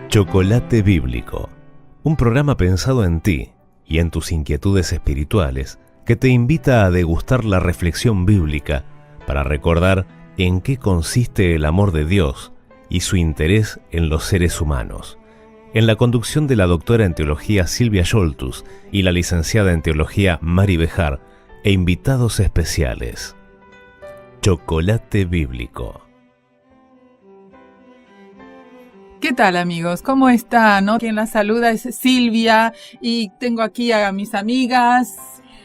Chocolate Bíblico, un programa pensado en ti y en tus inquietudes espirituales que te invita a degustar la reflexión bíblica para recordar en qué consiste el amor de Dios y su interés en los seres humanos. En la conducción de la doctora en teología Silvia Scholtus y la licenciada en teología Mari Bejar e invitados especiales. Chocolate Bíblico. ¿Qué tal, amigos? ¿Cómo están? Quien la saluda es Silvia y tengo aquí a mis amigas.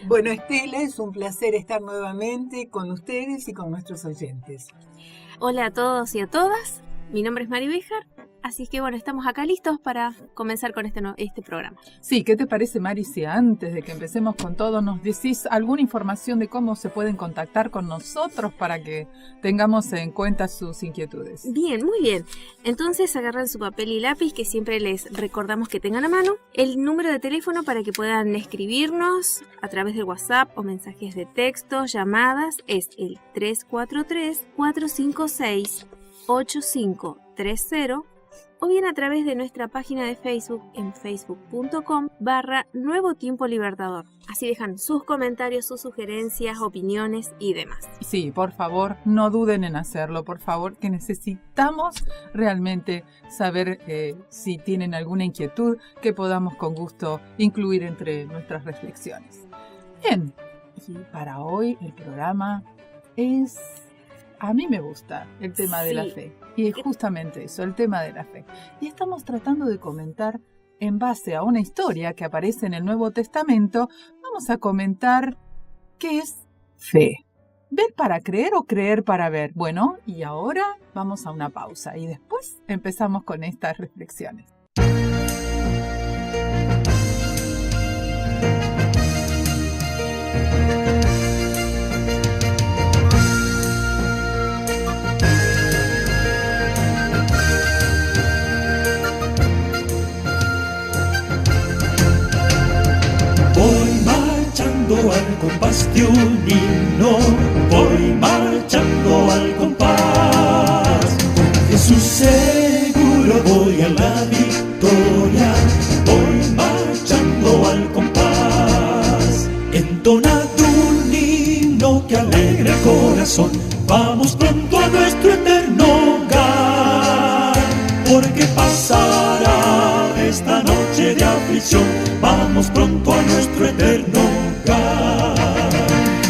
Bueno, Estela, es un placer estar nuevamente con ustedes y con nuestros oyentes. Hola a todos y a todas, mi nombre es Mari Bejar, así que bueno, estamos acá listos para comenzar con este programa. Sí, ¿qué te parece, Mari, si antes de que empecemos con todo nos decís alguna información de cómo se pueden contactar con nosotros para que tengamos en cuenta sus inquietudes? Bien, muy bien. Entonces agarran su papel y lápiz, que siempre les recordamos que tengan a mano, el número de teléfono para que puedan escribirnos a través de WhatsApp o mensajes de texto, llamadas, es el 343-456-8530, o bien a través de nuestra página de Facebook en facebook.com/Nuevo Tiempo Libertador. Así dejan sus comentarios, sus sugerencias, opiniones y demás. Sí, por favor, no duden en hacerlo, por favor, que necesitamos realmente saber si tienen alguna inquietud que podamos con gusto incluir entre nuestras reflexiones. Bien, y para hoy el programa es... A mí me gusta el tema de la fe, y es justamente eso, el tema de la fe. Y estamos tratando de comentar en base a una historia que aparece en el Nuevo Testamento. Vamos a comentar qué es fe. ¿Ver para creer o creer para ver? Bueno, y ahora vamos a una pausa y después empezamos con estas reflexiones. Al compás de un himno, voy marchando al compás. Con Jesús seguro voy a la victoria, voy marchando al compás. Entonando un himno que alegra el corazón, vamos pronto a nuestro eterno hogar. Porque pasará esta noche de aflicción, vamos pronto a nuestro eterno hogar.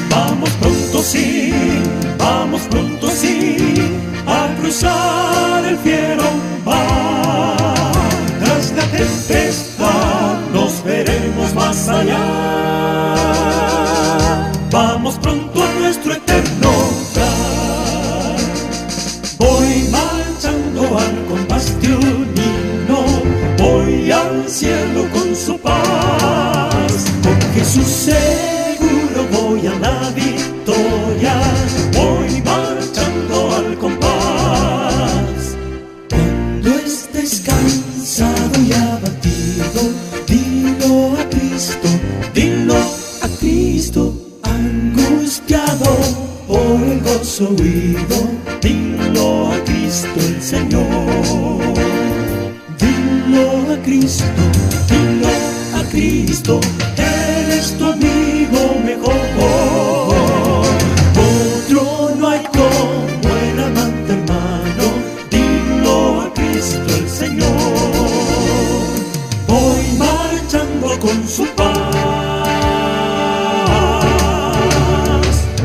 Vamos pronto sí, a cruzar el fiero mar. Tras la tempestad nos veremos más allá. Vamos pronto a nuestro eterno hogar. Voy marchando al compás de un himno, voy al cielo con su paz. Con Jesús seguro voy a la victoria, voy marchando al compás. Cuando estés cansado y abatido, dilo a Cristo, dilo a Cristo. Angustiado por el gozo huido, dilo a Cristo el Señor. Dilo a Cristo, dilo a Cristo, Él es tu amigo mejor. Con su paz,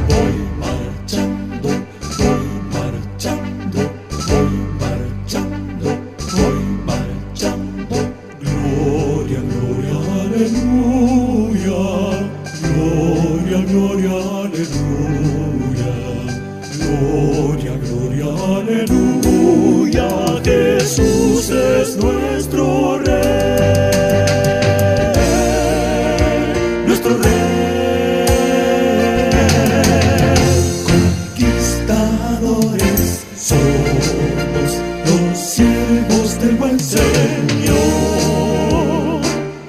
voy marchando, voy marchando, voy marchando, voy marchando. Gloria, gloria, aleluya. Gloria, gloria, aleluya. Gloria, gloria, aleluya. Jesús es nuestro Rey.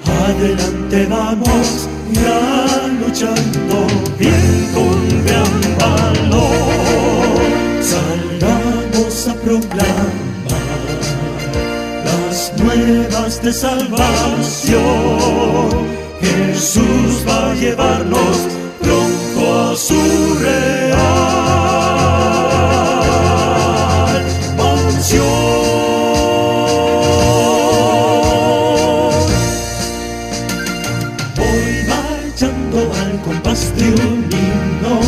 Adelante vamos ya luchando bien con gran valor. Salgamos a proclamar las nuevas aguas de salvación. Jesús va a llevarnos pronto a su real mansión. Voy marchando al compás de un himno,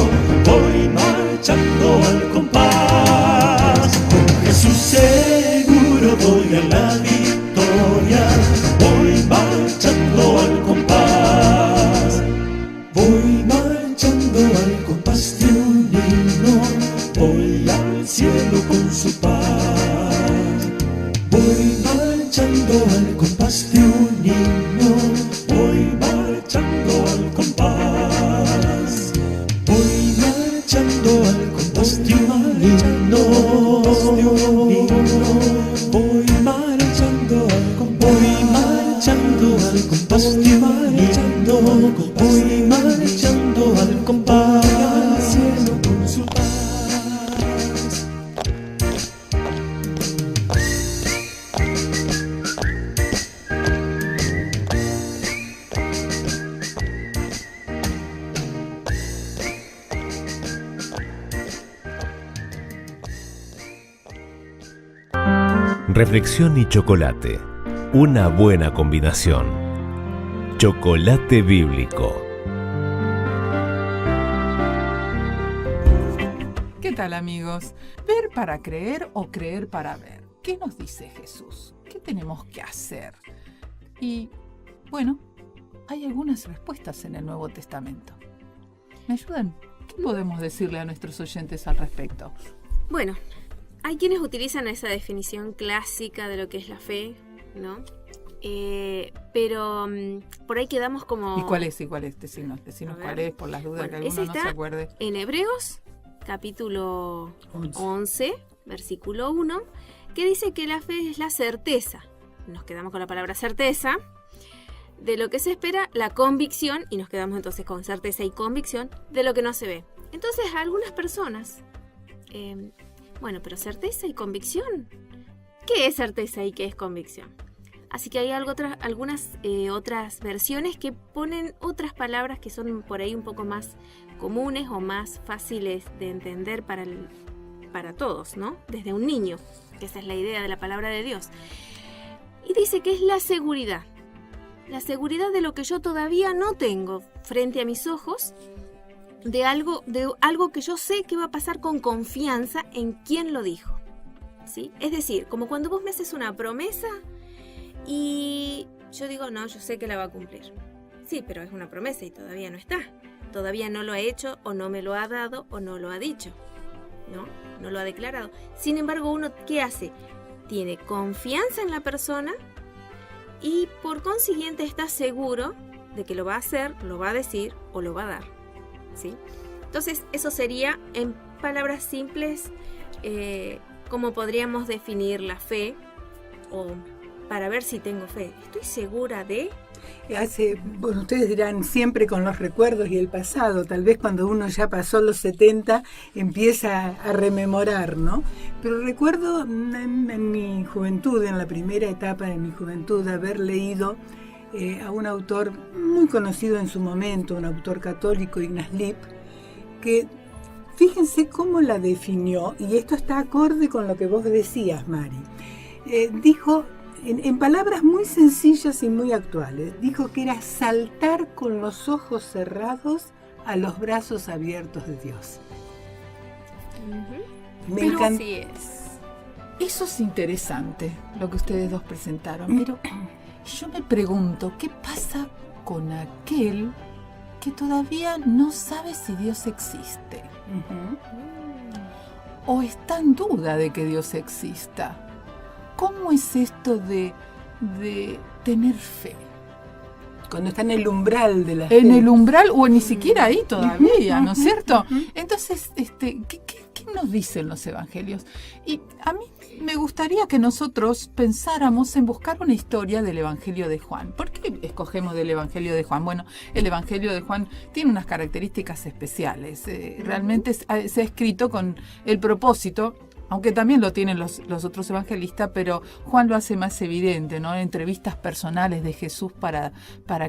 voy marchando al compás. Con Jesús seguro voy a la victoria, voy marchando al compás. Voy marchando al compás de un himno, voy al cielo con su paz. Voy marchando al compás de un himno, voy marchando al compás. Voy marchando al compás de un himno, voy marchando al compás. Voy marchando al compás de un himno, voy marchando al compás. Al cielo con su paz. Reflexión y chocolate. Una buena combinación. Chocolate bíblico. ¿Qué tal, amigos? ¿Ver para creer o creer para ver? ¿Qué nos dice Jesús? ¿Qué tenemos que hacer? Y, bueno, hay algunas respuestas en el Nuevo Testamento. ¿Me ayudan? ¿Qué podemos decirle a nuestros oyentes al respecto? Bueno, hay quienes utilizan esa definición clásica de lo que es la fe, ¿no? Pero por ahí quedamos como... ¿Y cuál es? Decinos cuál es, por las dudas que alguno no se acuerde. En Hebreos, capítulo 11, versículo 1, que dice que la fe es la certeza. Nos quedamos con la palabra certeza. De lo que se espera, la convicción, y nos quedamos entonces con certeza y convicción de lo que no se ve. Entonces, algunas personas... bueno, pero certeza y convicción. ¿Qué es certeza y qué es convicción? Así que hay algunas otras versiones que ponen otras palabras que son por ahí un poco más comunes o más fáciles de entender para todos, ¿no? Desde un niño, que esa es la idea de la palabra de Dios. Y dice que es la seguridad de lo que yo todavía no tengo frente a mis ojos, de algo que yo sé que va a pasar con confianza en quien lo dijo, ¿sí? Es decir, como cuando vos me haces una promesa y yo digo, no, yo sé que la va a cumplir. Sí, pero es una promesa y todavía no está. Todavía no lo ha hecho o no me lo ha dado o no lo ha dicho, ¿no? No lo ha declarado. Sin embargo, uno, ¿qué hace? Tiene confianza en la persona y por consiguiente está seguro de que lo va a hacer, lo va a decir o lo va a dar, ¿sí? Entonces, eso sería, en palabras simples, cómo podríamos definir la fe, o para ver si tengo fe. ¿Estoy segura de...? Bueno, ustedes dirán siempre con los recuerdos y el pasado, tal vez cuando uno ya pasó los 70 empieza a rememorar, ¿no? Pero recuerdo en mi juventud, en la primera etapa de mi juventud, haber leído a un autor muy conocido en su momento, un autor católico, Ignaz Lip, que fíjense cómo la definió, y esto está acorde con lo que vos decías, Mari. Dijo, en palabras muy sencillas y muy actuales, dijo que era saltar con los ojos cerrados a los brazos abiertos de Dios. Me encanta. Así es. Eso es interesante, lo que ustedes dos presentaron, pero yo me pregunto, ¿qué pasa con aquel que todavía no sabe si Dios existe? ¿O está en duda de que Dios exista? ¿Cómo es esto de tener fe? Cuando está en el umbral de la fe. En el umbral o ni siquiera ahí todavía, ¿no es cierto? Entonces, ¿qué nos dicen los evangelios? Y a mí me gustaría que nosotros pensáramos en buscar una historia del Evangelio de Juan. ¿Por qué escogemos del Evangelio de Juan? Bueno, el Evangelio de Juan tiene unas características especiales. Realmente se ha escrito con el propósito, aunque también lo tienen los otros evangelistas, pero Juan lo hace más evidente, ¿no? Entrevistas personales de Jesús para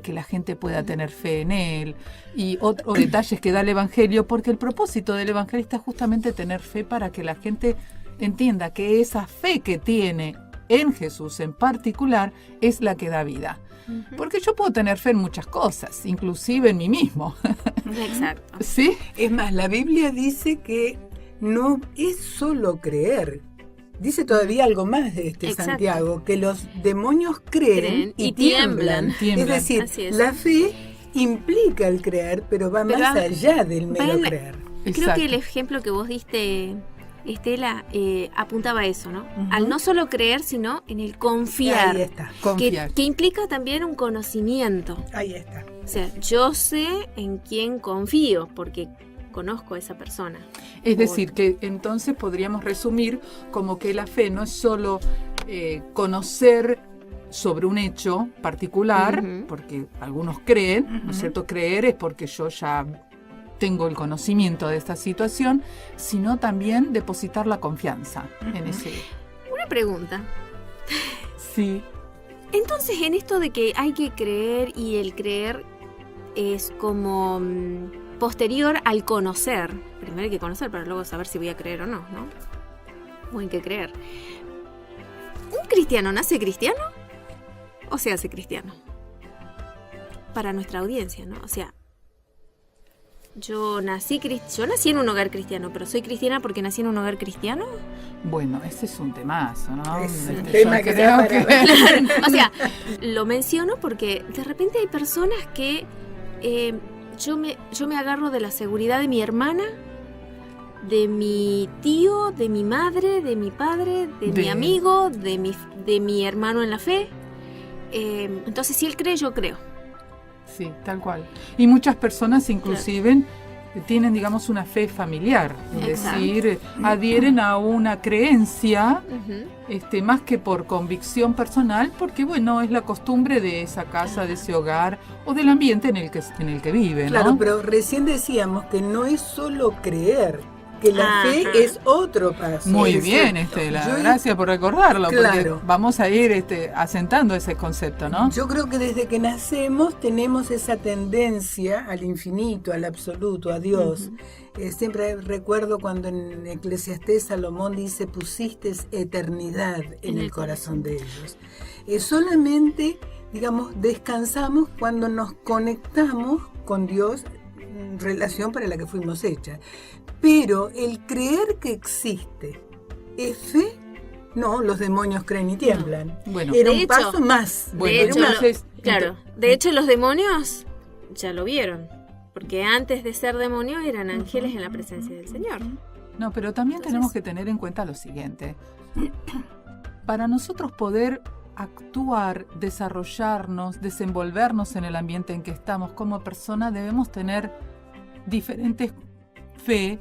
que la gente pueda tener fe en él, y otros detalles que da el Evangelio, porque el propósito del evangelista es justamente tener fe para que la gente entienda que esa fe que tiene en Jesús en particular es la que da vida. Porque yo puedo tener fe en muchas cosas, inclusive en mí mismo. Exacto. ¿Sí? Es más, la Biblia dice que no es solo creer. Dice todavía algo más de Exacto. Santiago, que los demonios creen y tiemblan. Tiemblan. Es decir, Así es. la fe implica el creer, pero va más allá del mero creer. Creo Exacto. que el ejemplo que vos diste, Estela, apuntaba a eso, ¿no? Ujú. Al no solo creer, sino en el confiar. Ahí está, Confiar. Que implica también un conocimiento. ahí está. O sea, yo sé en quién confío, porque conozco a esa persona. Es decir, que entonces podríamos resumir como que la fe no es solo conocer sobre un hecho particular, Ujú. porque algunos creen, ¿no es cierto? Creer es porque yo ya tengo el conocimiento de esta situación, sino también depositar la confianza en ese. Una pregunta. Sí. Entonces, en esto de que hay que creer y el creer es como posterior al conocer. Primero hay que conocer para luego saber si voy a creer o no, ¿no? O en qué creer. ¿Un cristiano nace cristiano o se hace cristiano? Para nuestra audiencia, ¿no? O sea, yo nací en un hogar cristiano, pero ¿soy cristiana porque nací en un hogar cristiano? Bueno, ese es un temazo, ¿no? Es un Yo tema que creo da para O sea, lo menciono porque de repente hay personas que yo me agarro de la seguridad de mi hermana, de mi tío, de mi madre, de mi padre, de mi amigo, de mi hermano en la fe. Entonces, si él cree, yo creo. Sí, tal cual. Y muchas personas inclusive tienen, digamos, una fe familiar, es Exacto. decir, adhieren a una creencia Ujú. más que por convicción personal, porque bueno, es la costumbre de esa casa, de ese hogar o del ambiente en el que vive, ¿no? Claro, pero recién decíamos que no es solo creer, que la Ajá. fe es otro paso. Muy Es bien, decir, Estela, yo- gracias por recordarlo, Claro. porque vamos a ir asentando ese concepto, ¿no? Yo creo que desde que nacemos tenemos esa tendencia al infinito, al absoluto, a Dios. Siempre recuerdo cuando en Eclesiastés Salomón dice, pusiste eternidad en el corazón de ellos. Solamente, digamos, descansamos cuando nos conectamos con Dios, relación para la que fuimos hechas. Pero el creer que existe es fe. No, los demonios creen y tiemblan. Bueno, Era De un hecho- paso más. bueno, de hecho, entonces, Claro, de hecho los demonios ya lo vieron, porque antes de ser demonio eran ángeles en la presencia del Señor. no, pero también Entonces- tenemos que tener en cuenta lo siguiente. Para nosotros poder actuar, desarrollarnos, desenvolvernos en el ambiente en que estamos como persona, debemos tener diferentes fe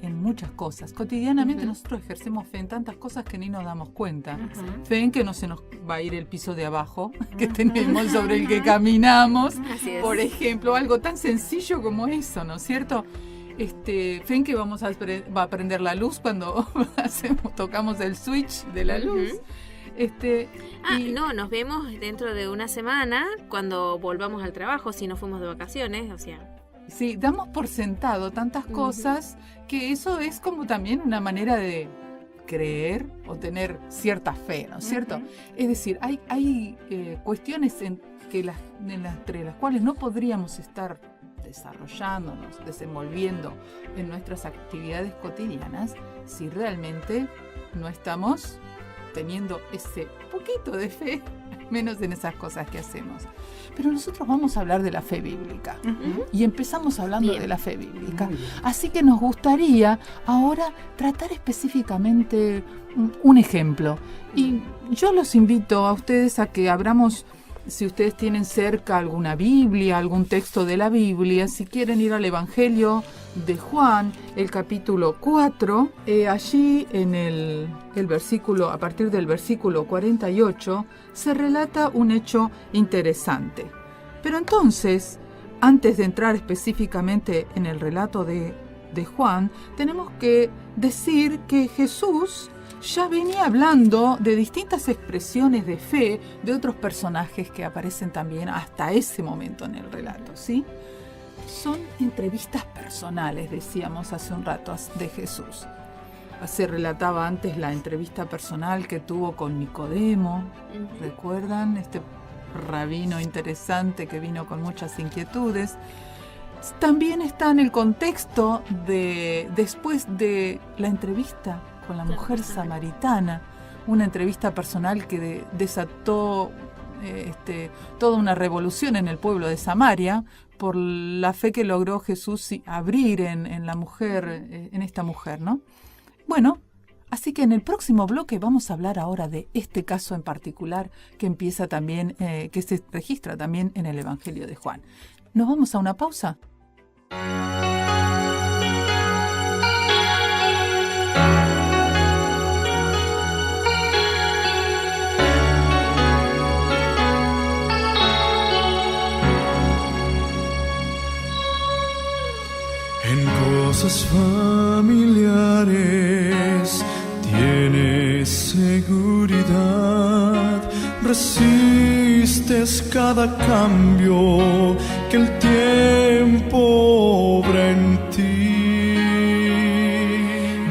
en muchas cosas. Cotidianamente nosotros ejercemos fe en tantas cosas que ni nos damos cuenta. Fe en que no se nos va a ir el piso de abajo que tenemos sobre el que caminamos. Así es. Por ejemplo, algo tan sencillo como eso, ¿no es cierto? Fe en que va a prender la luz cuando tocamos el switch de la luz. No, nos vemos dentro de una semana cuando volvamos al trabajo, si no fuimos de vacaciones, o sea. Sí, damos por sentado tantas cosas que eso es como también una manera de creer o tener cierta fe, ¿no es cierto? Es decir, hay cuestiones entre las cuales no podríamos estar desarrollándonos, desenvolviendo en nuestras actividades cotidianas si realmente no estamos teniendo ese poquito de fe, menos en esas cosas que hacemos. Pero nosotros vamos a hablar de la fe bíblica. Y empezamos hablando Bien. de la fe bíblica. Así que nos gustaría ahora tratar específicamente un ejemplo. Y yo los invito a ustedes a que abramos, si ustedes tienen cerca alguna Biblia, algún texto de la Biblia, si quieren ir al Evangelio de Juan, el capítulo 4, allí en el versículo, a partir del versículo 48, se relata un hecho interesante. Pero entonces, antes de entrar específicamente en el relato de de Juan, tenemos que decir que Jesús ya venía hablando de distintas expresiones de fe de otros personajes que aparecen también hasta ese momento en el relato, ¿sí? Son entrevistas personales, decíamos hace un rato, de Jesús. Se relataba antes la entrevista personal que tuvo con Nicodemo, ¿recuerdan? Este rabino interesante que vino con muchas inquietudes. También está en el contexto de después de la entrevista con la mujer samaritana, una entrevista personal que desató toda una revolución en el pueblo de Samaria por la fe que logró Jesús abrir en la mujer, en esta mujer, ¿no? Bueno, así que en el próximo bloque vamos a hablar ahora de este caso en particular que empieza también, que se registra también en el Evangelio de Juan. ¿Nos vamos a una pausa? En cosas familiares tienes seguridad, resistes cada cambio que el tiempo obra en ti.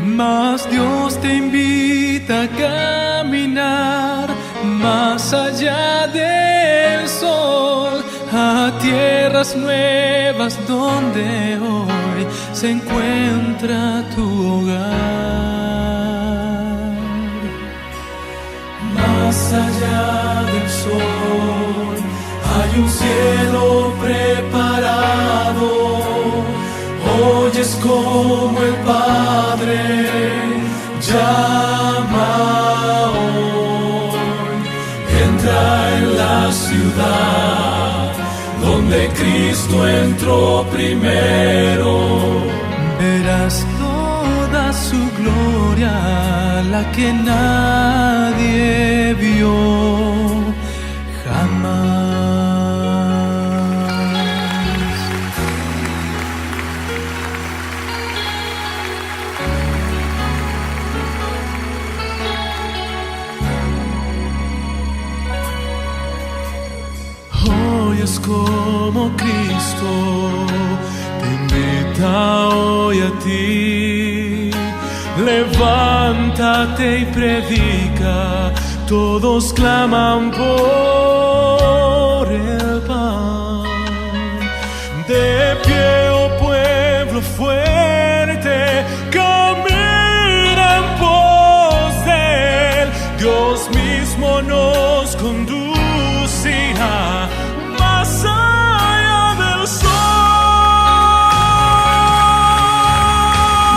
Mas Dios te invita a caminar más allá del sol, a tierras nuevas donde hoy se encuentra tu hogar. Más allá del sol hay un cielo preparado. Oyes como el Padre llama hoy. Entra en la ciudad donde Cristo entró primero. Verás toda su gloria, la que nadie vio jamás. Hoy es como Cristo te invita hoy a ti. Levántate y predica, todos claman por el pan. De pie, oh pueblo fuerte, camina en pos de él. Dios mismo nos conducirá más allá del sol.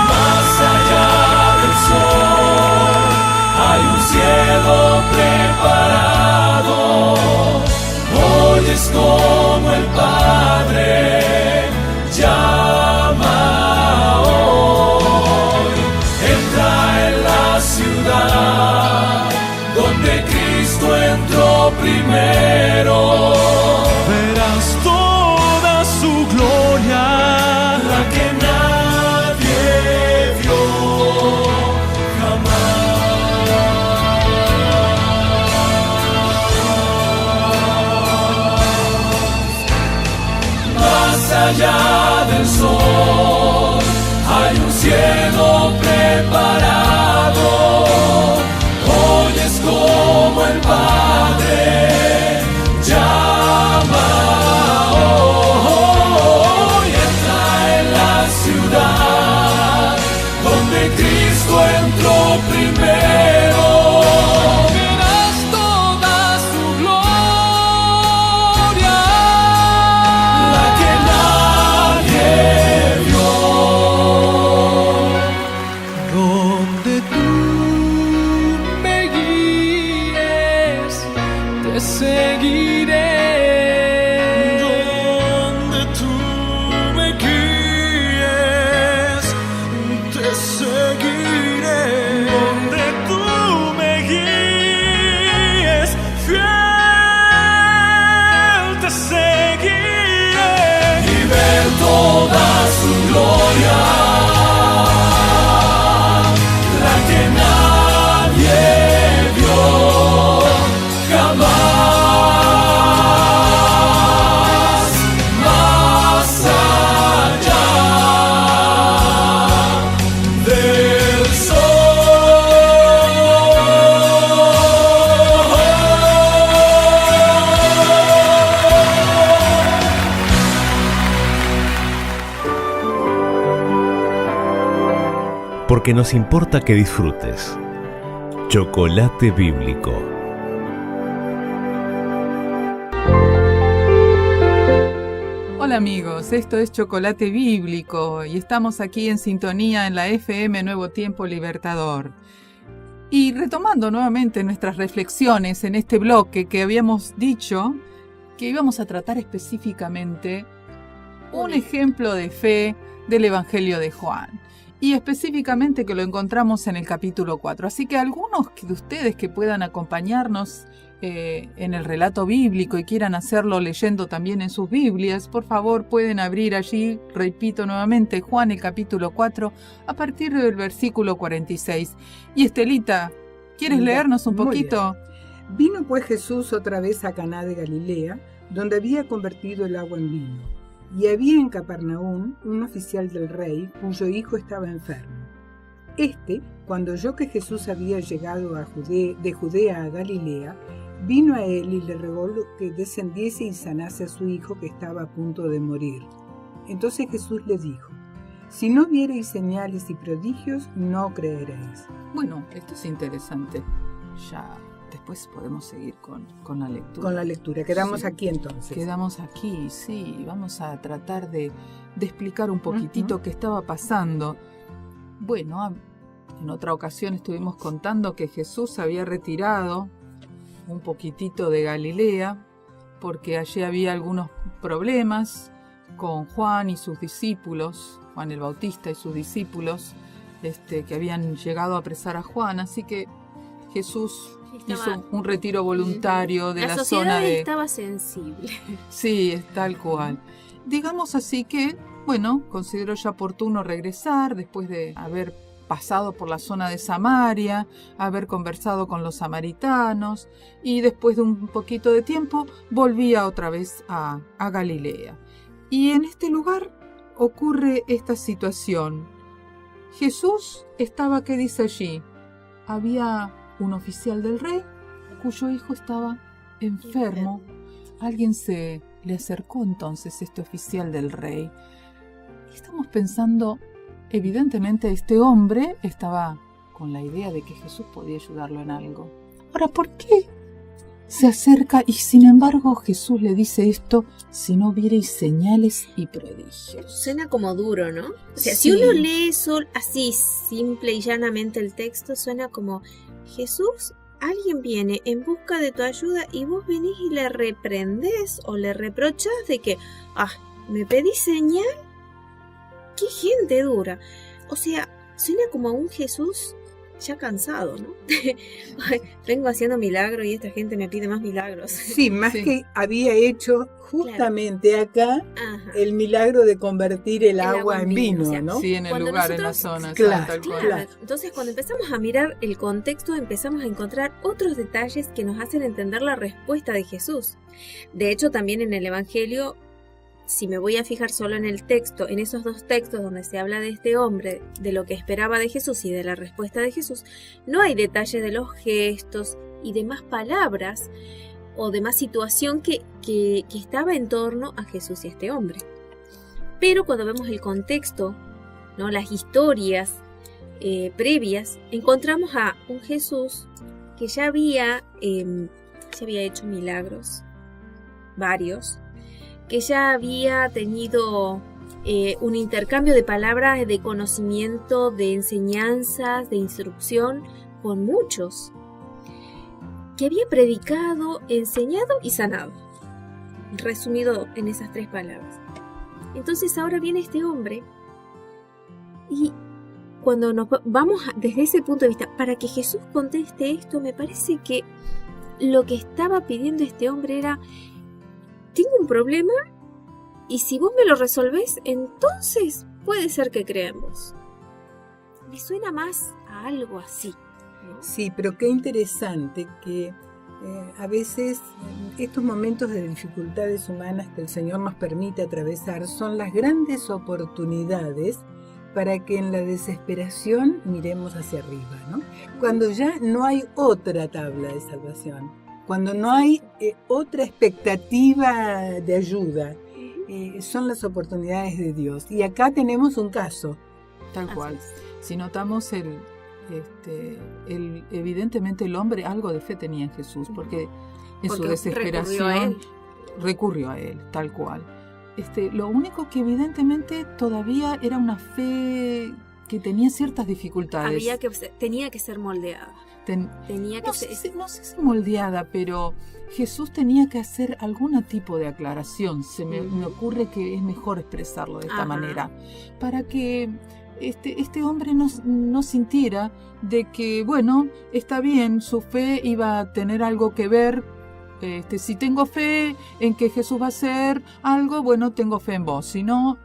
Más allá del sol hay un cielo preparado. Oyes como el Padre llama hoy. Entra en la ciudad donde Cristo entró primero. Verás toda su gloria, la que nadie vio jamás. Más allá del sol hay un cielo preparado. Oyes como el Padre llama hoy. Entra en la ciudad donde Cristo entró primero. Verás toda su gloria, la que nadie vio. Donde tú me guíes, te seguiré. Donde tú me guíes, te seguiré. Donde tú me guíes, fiel te seguiré. Y ver toda su gloria, porque nos importa que disfrutes. Chocolate Bíblico. Hola amigos, esto es Chocolate Bíblico y estamos aquí en sintonía en la FM Nuevo Tiempo Libertador. Y retomando nuevamente nuestras reflexiones en este bloque que habíamos dicho que íbamos a tratar específicamente un ejemplo de fe del Evangelio de Juan. Y específicamente que lo encontramos en el capítulo 4. Así que algunos de ustedes que puedan acompañarnos en el relato bíblico y quieran hacerlo leyendo también en sus Biblias, por favor pueden abrir allí, repito nuevamente, Juan el capítulo 4 a partir del versículo 46. Y Estelita, ¿quieres leernos un poquito? Vino pues Jesús otra vez a Caná de Galilea, donde había convertido el agua en vino. Y había en Capernaum un oficial del rey cuyo hijo estaba enfermo. Cuando oyó que Jesús había llegado de Judea a Galilea, vino a él y le rogó que descendiese y sanase a su hijo que estaba a punto de morir. Entonces Jesús le dijo: si no viereis señales y prodigios, no creeréis. Bueno, esto es interesante. Ya después podemos seguir con la lectura. Con la lectura. Quedamos Sí. aquí entonces. Quedamos aquí, sí. Vamos a tratar de explicar un poquitito qué estaba pasando. Bueno, en otra ocasión estuvimos contando que Jesús había retirado un poquitito de Galilea porque allí había algunos problemas con Juan y sus discípulos, Juan el Bautista y sus discípulos, que habían llegado a apresar a Juan. Así que Jesús hizo un retiro voluntario de la zona de... La sociedad estaba sensible. Sí, es tal cual. Digamos así que, bueno, consideró ya oportuno regresar después de haber pasado por la zona de Samaria, haber conversado con los samaritanos y después de un poquito de tiempo volvía otra vez a Galilea. Y en este lugar ocurre esta situación. Jesús estaba, ¿qué dice allí? Había un oficial del rey cuyo hijo estaba enfermo. Alguien se le acercó entonces, este oficial del rey. Y estamos pensando, evidentemente este hombre estaba con la idea de que Jesús podía ayudarlo en algo. Ahora, ¿por qué se acerca y sin embargo Jesús le dice esto? Si no vierais señales y prodigios. Suena como duro, ¿no? O sea, Sí. si uno lee así simple y llanamente el texto, suena como: Jesús, alguien viene en busca de tu ayuda y vos venís y le reprendés o le reprochás de que, ¿me pedís señal? ¡Qué gente dura! O sea, suena como a un Jesús ya cansado, ¿no? Vengo haciendo milagros y esta gente me pide más milagros. Sí, más Sí. que había hecho justamente acá Ajá. el milagro de convertir el agua en vino, o sea, ¿no? Sí, en el Cuando lugar, en la nosotros- zona. Claro, tal cual. Claro. Entonces, cuando empezamos a mirar el contexto, empezamos a encontrar otros detalles que nos hacen entender la respuesta de Jesús. De hecho, también en el Evangelio, si me voy a fijar solo en el texto, en esos dos textos donde se habla de este hombre, de lo que esperaba de Jesús y de la respuesta de Jesús, no hay detalles de los gestos y demás palabras o demás situación que estaba en torno a Jesús y a este hombre. Pero cuando vemos el contexto, ¿no?, las historias previas, encontramos a un Jesús que ya había hecho milagros, varios, que ya había tenido un intercambio de palabras, de conocimiento, de enseñanzas, de instrucción con muchos, que había predicado, enseñado y sanado, resumido en esas tres palabras. Entonces ahora viene este hombre y cuando nos vamos desde ese punto de vista, para que Jesús conteste esto, me parece que lo que estaba pidiendo este hombre era: tengo un problema y si vos me lo resolvés, entonces puede ser que crea en vos. Me suena más a algo así, ¿no? Sí, pero qué interesante que a veces estos momentos de dificultades humanas que el Señor nos permite atravesar son las grandes oportunidades para que en la desesperación miremos hacia arriba, ¿no? Cuando ya no hay otra tabla de salvación, cuando no hay otra expectativa de ayuda, son las oportunidades de Dios. Y acá tenemos un caso. tal Así cual. es. Si notamos evidentemente el hombre algo de fe tenía en Jesús, porque en su Porque desesperación recurrió a él, tal cual. Lo único que evidentemente todavía era una fe que tenía ciertas dificultades. Tenía que ser moldeada. Tenía que No ser... sé si moldeada, pero Jesús tenía que hacer algún tipo de aclaración. Me ocurre que es mejor expresarlo de esta Ajá. manera, para que este hombre no sintiera de que, bueno, está bien, su fe iba a tener algo que ver. Si tengo fe en que Jesús va a hacer algo, bueno, tengo fe en vos. Si no,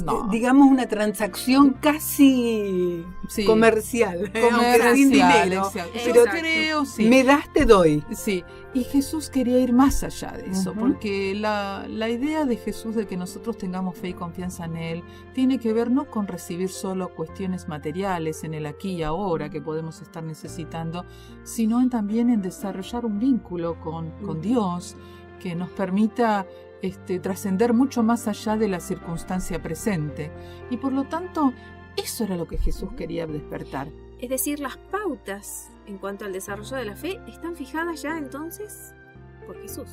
no. Digamos una transacción casi Sí. comercial, aunque sin dinero. Exacto. Pero Exacto. creo, sí. me das, te doy. Sí, y Jesús quería ir más allá de eso, Ujú. porque la idea de Jesús de que nosotros tengamos fe y confianza en Él tiene que ver no con recibir solo cuestiones materiales en el aquí y ahora que podemos estar necesitando, sino también en desarrollar un vínculo con Dios que nos permita trascender mucho más allá de la circunstancia presente. Y por lo tanto, eso era lo que Jesús quería despertar. Es decir, las pautas en cuanto al desarrollo de la fe están fijadas ya entonces por Jesús.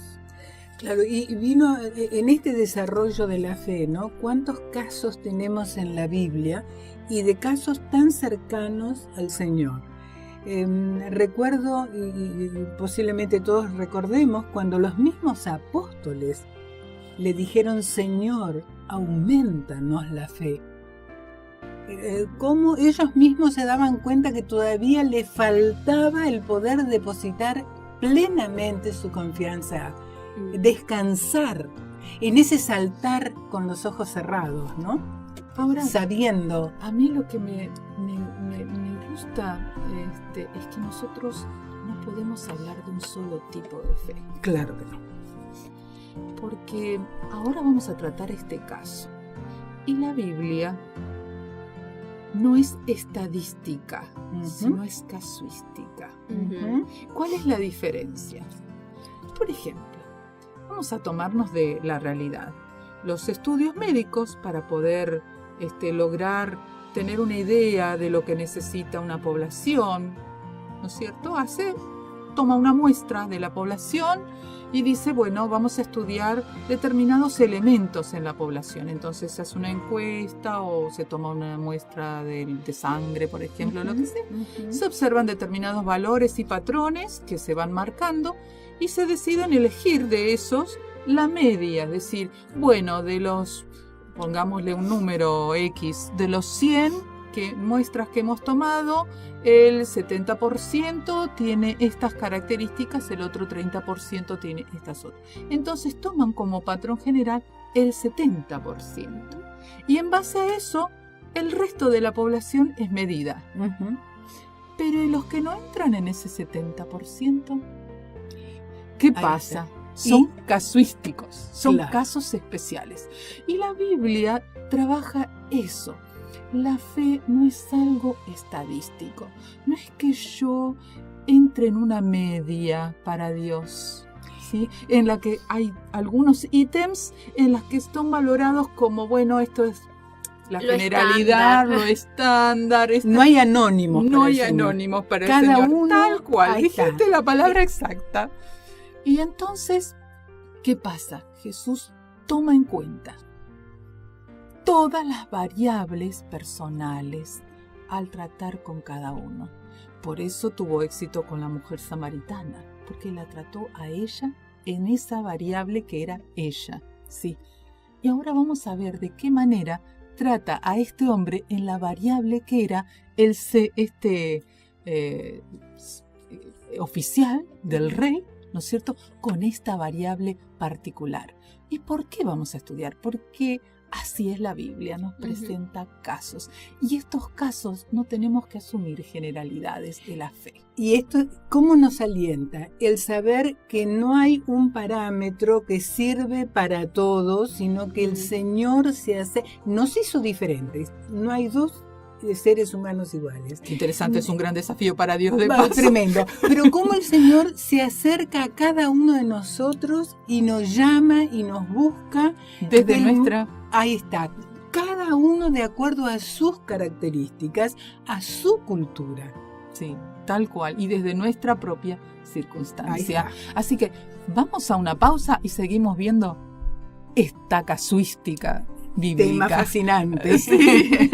Claro, y vino en este desarrollo de la fe, ¿no? ¿Cuántos casos tenemos en la Biblia y de casos tan cercanos al Señor? Recuerdo, y posiblemente todos recordemos, cuando los mismos apóstoles le dijeron: Señor, aumentanos la fe. Cómo ellos mismos se daban cuenta que todavía le faltaba el poder depositar plenamente su confianza, descansar en ese saltar con los ojos cerrados, ¿no? Ahora, Sabiendo. a mí lo que me gusta es que nosotros no podemos hablar de un solo tipo de fe, Claro que no. porque ahora vamos a tratar este caso. Y la Biblia no es estadística, sino es casuística. Ujú. ¿Cuál es la diferencia? Por ejemplo, vamos a tomarnos de la realidad. Los estudios médicos, para poder lograr tener una idea de lo que necesita una población, ¿no es cierto? Toma una muestra de la población y dice, bueno, vamos a estudiar determinados elementos en la población. Entonces se hace una encuesta o se toma una muestra de sangre, por ejemplo, lo que sea. Se observan determinados valores y patrones que se van marcando y se deciden elegir de esos la media. Es decir, bueno, de los, pongámosle un número X, de los 100 muestras que hemos tomado, el 70% tiene estas características, el otro 30% tiene estas otras. Entonces toman como patrón general el 70%. Y en base a eso, el resto de la población es medida. Ujú. Pero ¿y los que no entran en ese 70%? ¿Qué pasa? Son casuísticos, son Claro. casos especiales. Y la Biblia trabaja eso. La fe no es algo estadístico. No es que yo entre en una media para Dios, ¿sí? En la que hay algunos ítems en los que están valorados como, bueno, esto es la Lo generalidad, estándar. lo estándar. No hay anónimos. No para el hay Señor. anónimos para Cada el Señor. uno, Tal cual, ahí está. dijiste la palabra exacta. Y entonces, ¿qué pasa? Jesús toma en cuenta todas las variables personales al tratar con cada uno. Por eso tuvo éxito con la mujer samaritana, porque la trató a ella en esa variable que era ella, sí. Y ahora vamos a ver de qué manera trata a este hombre en la variable que era el oficial del rey, ¿no es cierto?, con esta variable particular. ¿Y por qué vamos a estudiar? Porque así es la Biblia, nos presenta casos. Y estos casos no tenemos que asumir generalidades de la fe. Y esto, ¿cómo nos alienta? El saber que no hay un parámetro que sirve para todos, sino que el Señor nos hizo diferentes. No hay dos seres humanos iguales. Interesante, es un gran desafío para Dios de Va, paso. tremendo. Pero cómo el Señor se acerca a cada uno de nosotros y nos llama y nos busca Desde nuestra... Ahí está. Cada cada uno de acuerdo a sus características, a su cultura. Sí, tal cual, y desde nuestra propia circunstancia. Así que vamos a una pausa y seguimos viendo esta casuística bíblica. Tema fascinante. Sí.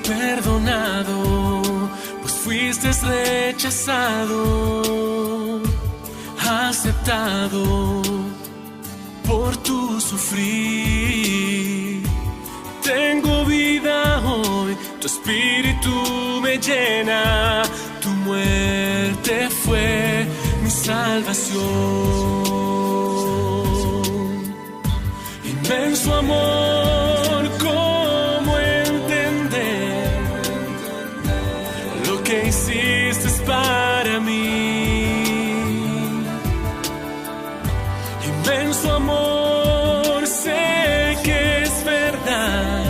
Perdonado, pues fuiste rechazado, aceptado por tu sufrir. Tengo vida hoy, tu espíritu me llena, tu muerte fue mi salvación. Inmenso amor, ¿cómo entender lo que hiciste para mí? Inmenso amor, sé que es verdad,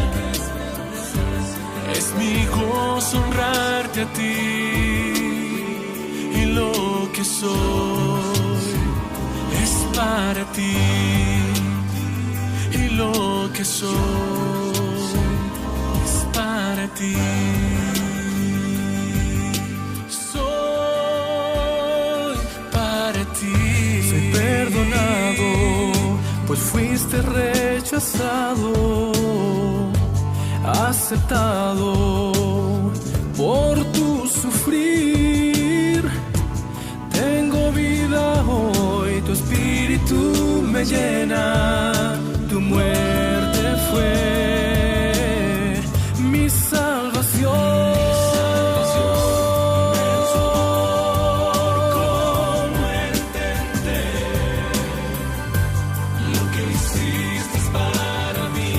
es mi gozo honrarte a ti, y lo que soy es para ti, y lo que soy es para ti. Soy para ti. Soy perdonado, pues fuiste rechazado, aceptado por tu sufrir. Tengo vida hoy, tu espíritu me llena, tu muerte fue mi salvación. ¿Cómo entender lo que hiciste para mí?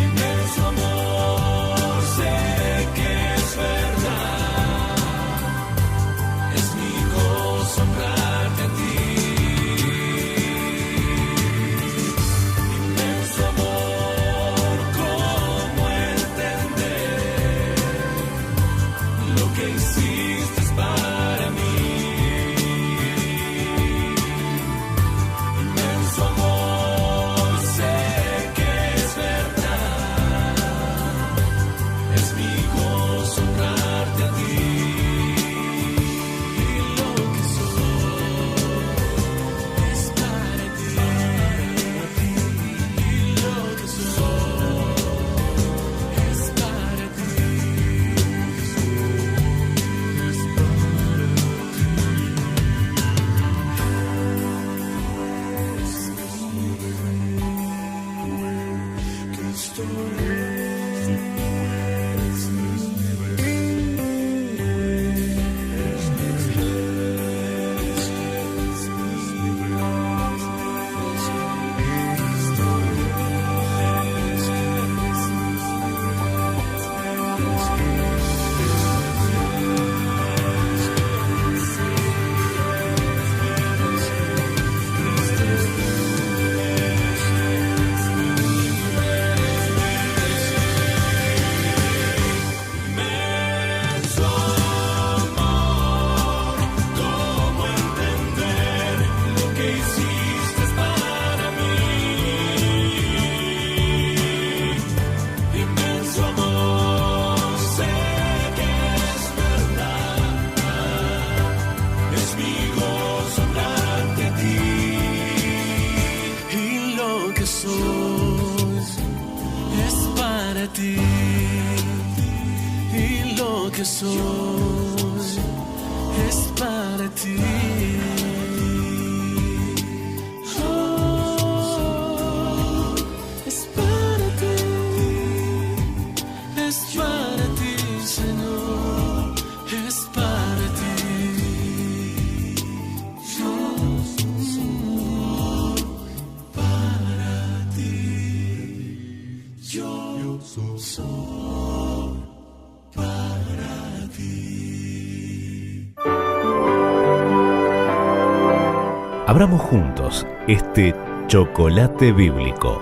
Inmenso amor, sé que es verdad, es mi gozo honrarte a ti. Inmenso amor, ¿cómo entender lo que hiciste para mí? Inmenso amor, sé que es verdad, es mi gozo honrarte a ti, y lo que soy es para ti, y lo que soy es para ti, es que soy es para ti. Oh, es para ti, Señor. Abramos juntos este chocolate bíblico.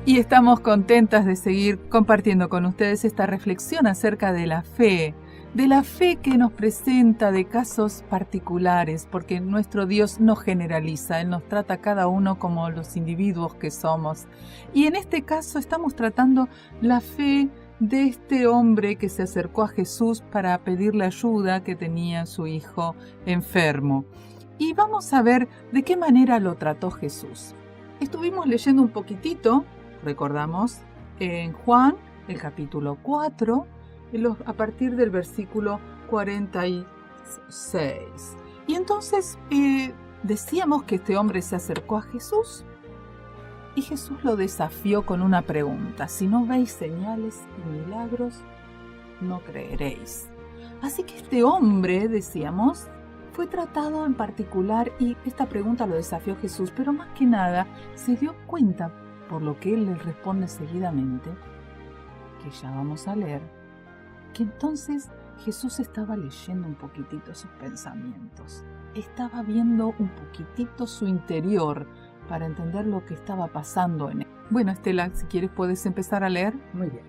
Y estamos contentas de seguir compartiendo con ustedes esta reflexión acerca de la fe que nos presenta de casos particulares, porque nuestro Dios no generaliza, Él nos trata a cada uno como los individuos que somos. Y en este caso estamos tratando la fe de este hombre que se acercó a Jesús para pedirle ayuda que tenía su hijo enfermo. Y vamos a ver de qué manera lo trató Jesús. Estuvimos leyendo un poquitito, recordamos, en Juan, el capítulo 4, a partir del versículo 46. Y entonces decíamos que este hombre se acercó a Jesús y Jesús lo desafió con una pregunta: si no veis señales y milagros, no creeréis. Así que este hombre, decíamos, fue tratado en particular y esta pregunta lo desafió Jesús, pero más que nada se dio cuenta, por lo que él le responde seguidamente, que ya vamos a leer, que entonces Jesús estaba leyendo un poquitito sus pensamientos, estaba viendo un poquitito su interior para entender lo que estaba pasando en él. Bueno, Estela, si quieres puedes empezar a leer. Muy bien.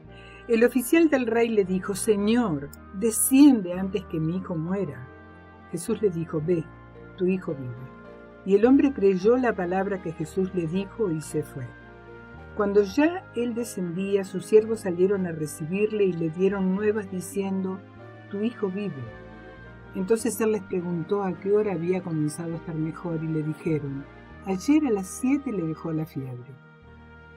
El oficial del rey le dijo: Señor, desciende antes que mi hijo muera. Jesús le dijo: ve, tu hijo vive. Y el hombre creyó la palabra que Jesús le dijo y se fue. Cuando ya él descendía, sus siervos salieron a recibirle y le dieron nuevas diciendo: tu hijo vive. Entonces él les preguntó a qué hora había comenzado a estar mejor y le dijeron: ayer a las 7 le dejó la fiebre.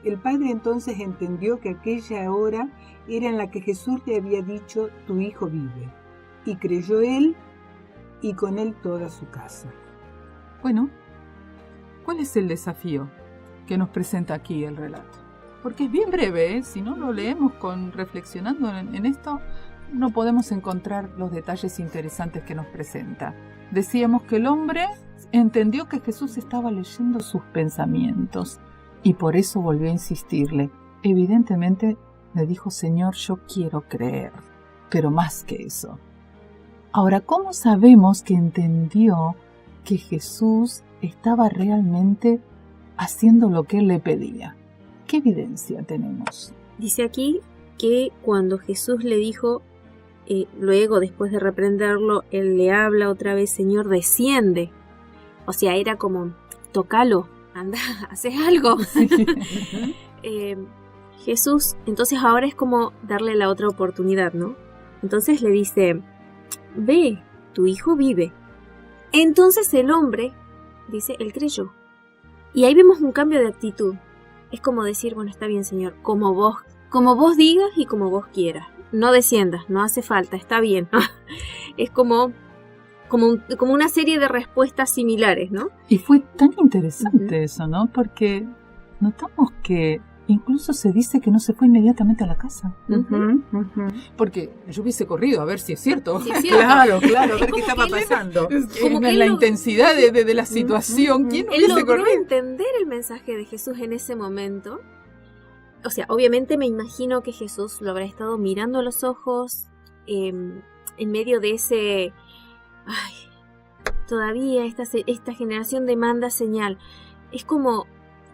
El padre entonces entendió que aquella hora era en la que Jesús le había dicho: tu hijo vive. Y creyó él y con él toda su casa. Bueno, ¿cuál es el desafío que nos presenta aquí el relato? Porque es bien breve, ¿eh? Si no lo leemos reflexionando en esto, no podemos encontrar los detalles interesantes que nos presenta. Decíamos que el hombre entendió que Jesús estaba leyendo sus pensamientos y por eso volvió a insistirle. Evidentemente le dijo: Señor, yo quiero creer, pero más que eso. Ahora, ¿cómo sabemos que entendió que Jesús estaba realmente haciendo lo que él le pedía? ¿Qué evidencia tenemos? Dice aquí que cuando Jesús le dijo, luego después de reprenderlo, él le habla otra vez: Señor, desciende. O sea, era como: tócalo, anda, haces algo. Jesús, entonces ahora es como darle la otra oportunidad, ¿no? Entonces le dice: ve, tu hijo vive. Entonces el hombre, dice, él creyó. Y ahí vemos un cambio de actitud. Es como decir: bueno, está bien, Señor, como vos digas y como vos quieras. No desciendas, no hace falta, está bien. Es como una serie de respuestas similares, ¿no? Y fue tan interesante eso, ¿no? Porque notamos que incluso se dice que no se fue inmediatamente a la casa. Porque yo hubiese corrido a ver si es cierto. Sí, es cierto. Claro, a ver qué estaba pasando. Como que la intensidad de la situación. ¿Quién él hubiese logró corrido? entender el mensaje de Jesús en ese momento. O sea, obviamente me imagino que Jesús lo habrá estado mirando a los ojos en medio de ese... Ay, todavía esta generación demanda señal. Es como...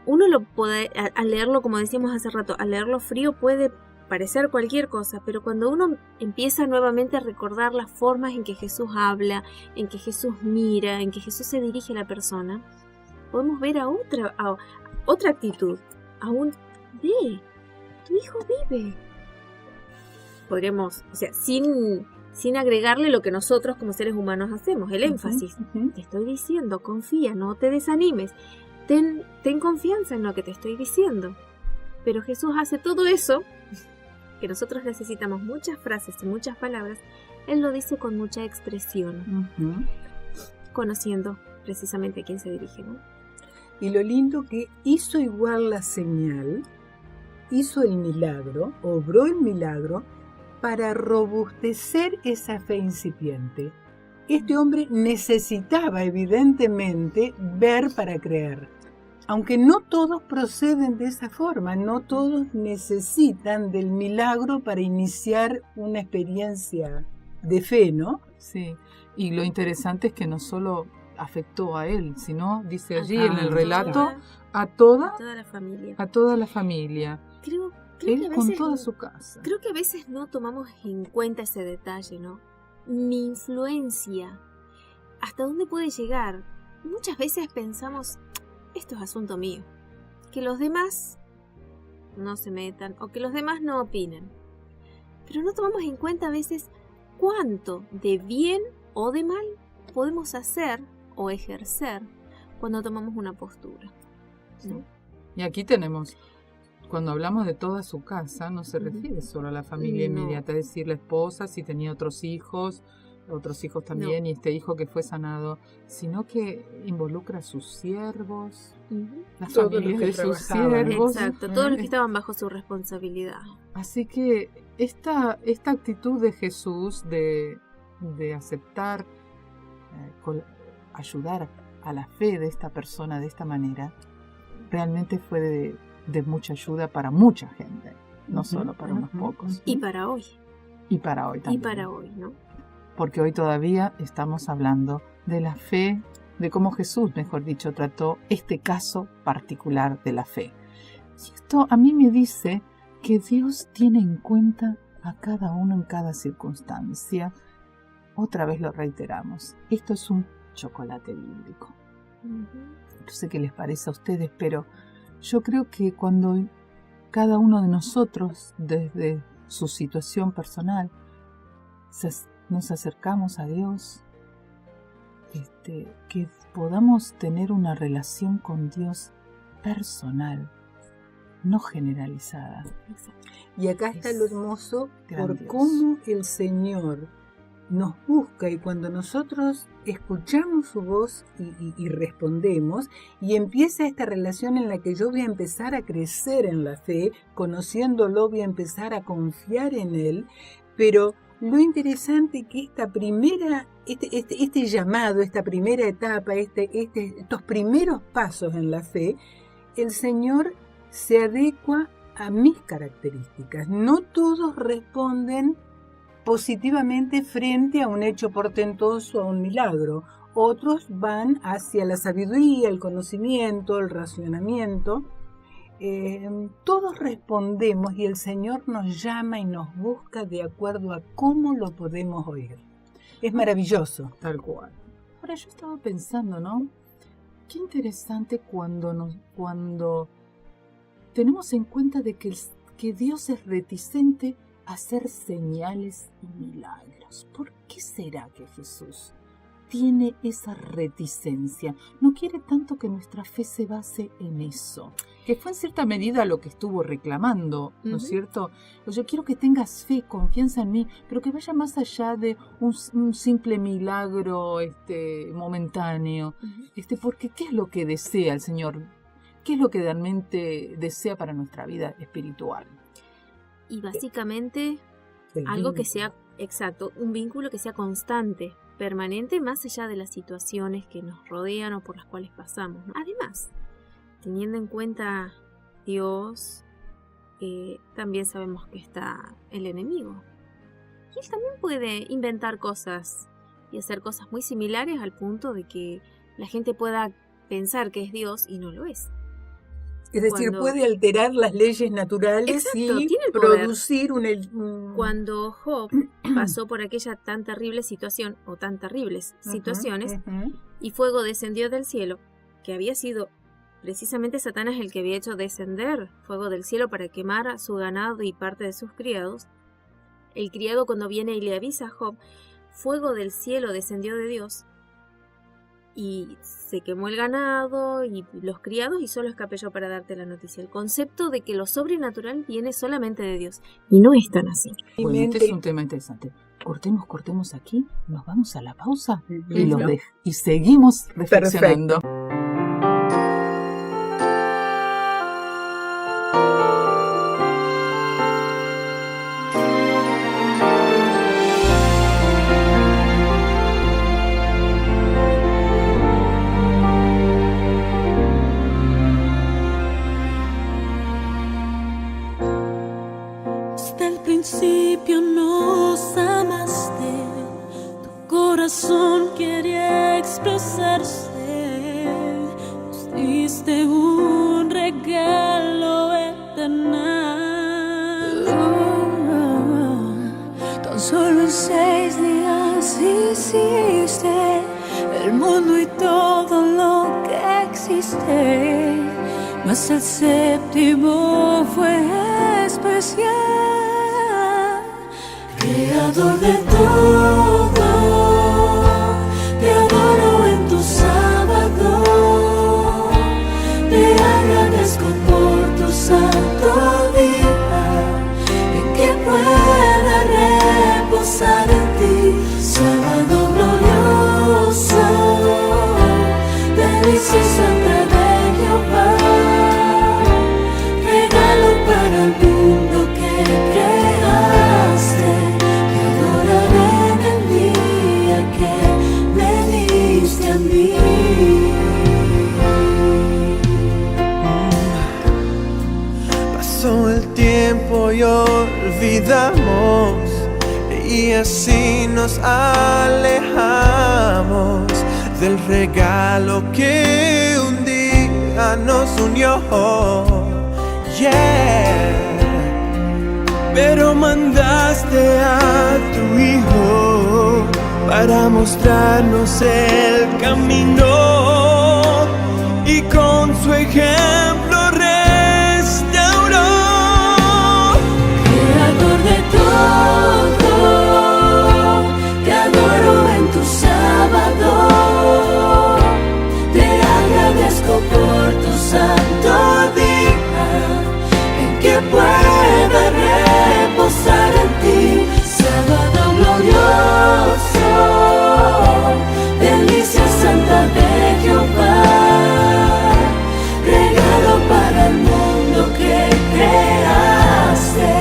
Uno lo puede, al leerlo, como decíamos hace rato, al leerlo frío puede parecer cualquier cosa, pero cuando uno empieza nuevamente a recordar las formas en que Jesús habla, en que Jesús mira, en que Jesús se dirige a la persona, podemos ver a otra actitud, ve, tu hijo vive. Podríamos, o sea, sin agregarle lo que nosotros como seres humanos hacemos, el énfasis. Te estoy diciendo, confía, no te desanimes. Ten confianza en lo que te estoy diciendo. Pero Jesús hace todo eso, que nosotros necesitamos muchas frases y muchas palabras. Él lo dice con mucha expresión, conociendo precisamente a quién se dirige, ¿no? Y lo lindo que hizo igual la señal, hizo el milagro, obró el milagro para robustecer esa fe incipiente. Este hombre necesitaba evidentemente ver para creer. Aunque no todos proceden de esa forma, no todos necesitan del milagro para iniciar una experiencia de fe, ¿no? Sí, y lo interesante es que no solo afectó a él, sino, dice allí A en el toda- relato, a a toda toda la familia. Creo él que a con veces, toda su casa. creo que a veces no tomamos en cuenta ese detalle, ¿no? Mi influencia, ¿hasta dónde puede llegar? Muchas veces pensamos, esto es asunto mío, que los demás no se metan o que los demás no opinen. Pero no tomamos en cuenta a veces cuánto de bien o de mal podemos hacer o ejercer cuando tomamos una postura, ¿no? Y aquí tenemos, cuando hablamos de toda su casa, no se Ujú. refiere solo a la familia No. inmediata, es decir, la esposa, si tenía otros hijos también, y este hijo que fue sanado, sino que involucra a sus siervos, Ujú. las Todos los familias que de sus trabajaban. siervos. Exacto, todos los que estaban bajo su responsabilidad. Así que esta actitud de Jesús de aceptar, ayudar a la fe de esta persona de esta manera, realmente fue de mucha ayuda para mucha gente, no Ujú, solo para unos ujú, pocos. ujú. Y para hoy, Y para hoy y también. para hoy, ¿no? Porque hoy todavía estamos hablando de la fe, de cómo Jesús, mejor dicho, trató este caso particular de la fe. Y esto a mí me dice que Dios tiene en cuenta a cada uno en cada circunstancia. Otra vez lo reiteramos, esto es un chocolate bíblico. No sé qué les parece a ustedes, pero yo creo que cuando cada uno de nosotros, desde su situación personal, nos acercamos a Dios, que podamos tener una relación con Dios personal, no generalizada. Y acá está Es lo hermoso por grandioso. cómo el Señor nos busca, y cuando nosotros escuchamos su voz y respondemos, y empieza esta relación en la que yo voy a empezar a crecer en la fe, conociéndolo, voy a empezar a confiar en Él, pero lo interesante que esta primera, este llamado, esta primera etapa, estos primeros pasos en la fe, el Señor se adecua a mis características. No todos responden positivamente frente a un hecho portentoso, a un milagro. Otros van hacia la sabiduría, el conocimiento, el racionamiento. Todos respondemos y el Señor nos llama y nos busca de acuerdo a cómo lo podemos oír. Es maravilloso. Tal cual. Ahora yo estaba pensando, ¿no? Qué interesante cuando tenemos en cuenta de que Dios es reticente a hacer señales y milagros. ¿Por qué será que Jesús tiene esa reticencia? No quiere tanto que nuestra fe se base en eso, que fue en cierta medida lo que estuvo reclamando, ¿no es Ujú. cierto? Yo quiero que tengas fe, confianza en mí, pero que vaya más allá de un simple milagro momentáneo, porque ¿qué es lo que desea el Señor? ¿Qué es lo que realmente desea para nuestra vida espiritual? Y básicamente algo que sea exacto, un vínculo que sea constante, permanente, más allá de las situaciones que nos rodean o por las cuales pasamos, ¿no? Además, teniendo en cuenta Dios, también sabemos que está el enemigo. Y él también puede inventar cosas y hacer cosas muy similares al punto de que la gente pueda pensar que es Dios y no lo es. Es decir, Cuando- puede alterar las leyes naturales Exacto, y tiene el poder. producir un Cuando Job pasó por aquella tan terrible situación o tan terribles situaciones, y fuego descendió del cielo, que había sido precisamente Satanás el que había hecho descender fuego del cielo para quemar a su ganado y parte de sus criados, el criado cuando viene y le avisa a Job, fuego del cielo descendió de Dios, y se quemó el ganado y los criados y solo escapé yo para darte la noticia. El concepto de que lo sobrenatural viene solamente de Dios, y no es tan así. Bueno, este es un tema interesante. Cortemos aquí, nos vamos a la pausa Listo. y seguimos reflexionando. Desde el principio nos amaste. corazón quiere expresarse. Nos diste un regalo eternal. Tan solo en 6 días hiciste el mundo y todo lo que existe, mas el séptimo fue especial. Creador de todo, te adoro en tu sábado, te agradezco por tu santo día, en que pueda reposar en ti. Sábado glorioso, delicia santa de Jehová, regalo para el mundo que creaste. Te adoraré en el día que me diste a mí. Pasó el tiempo y olvidamos, y así nos alejamos del regalo que un día nos unió. Yeah. Pero mandaste a tu Hijo para mostrarnos el camino, y con su ejemplo restauró. Creador de todo, te adoro en tu sábado, te agradezco por tu santo día, en que pueda reposar en ti. Sábado glorioso, delicia santa de Jehová, regalo para el mundo que creaste.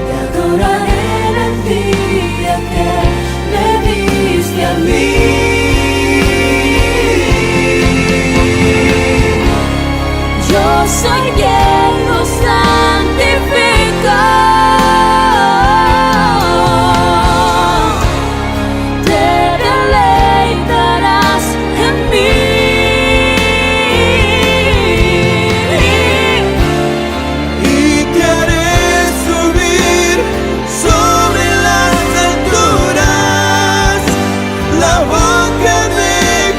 Te adoraré en el día que me diste a mí. Yo soy quien lo santifica, te deleitarás en mí. Y te haré subir sobre las alturas. La boca de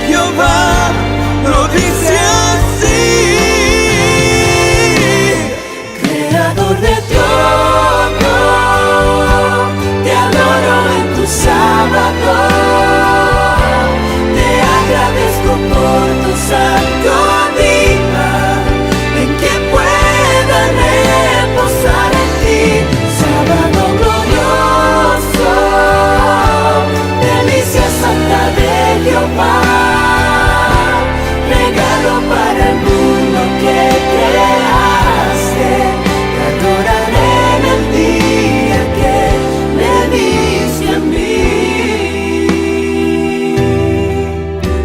Jehová lo dice así. Creador de todo, te adoro en tu sábado, te agradezco por tu santo día, en que pueda reposar en ti. Sábado glorioso, delicia santa de Jehová, regalo para el mundo que creaste. Te adoraré en el día que me diste a mí.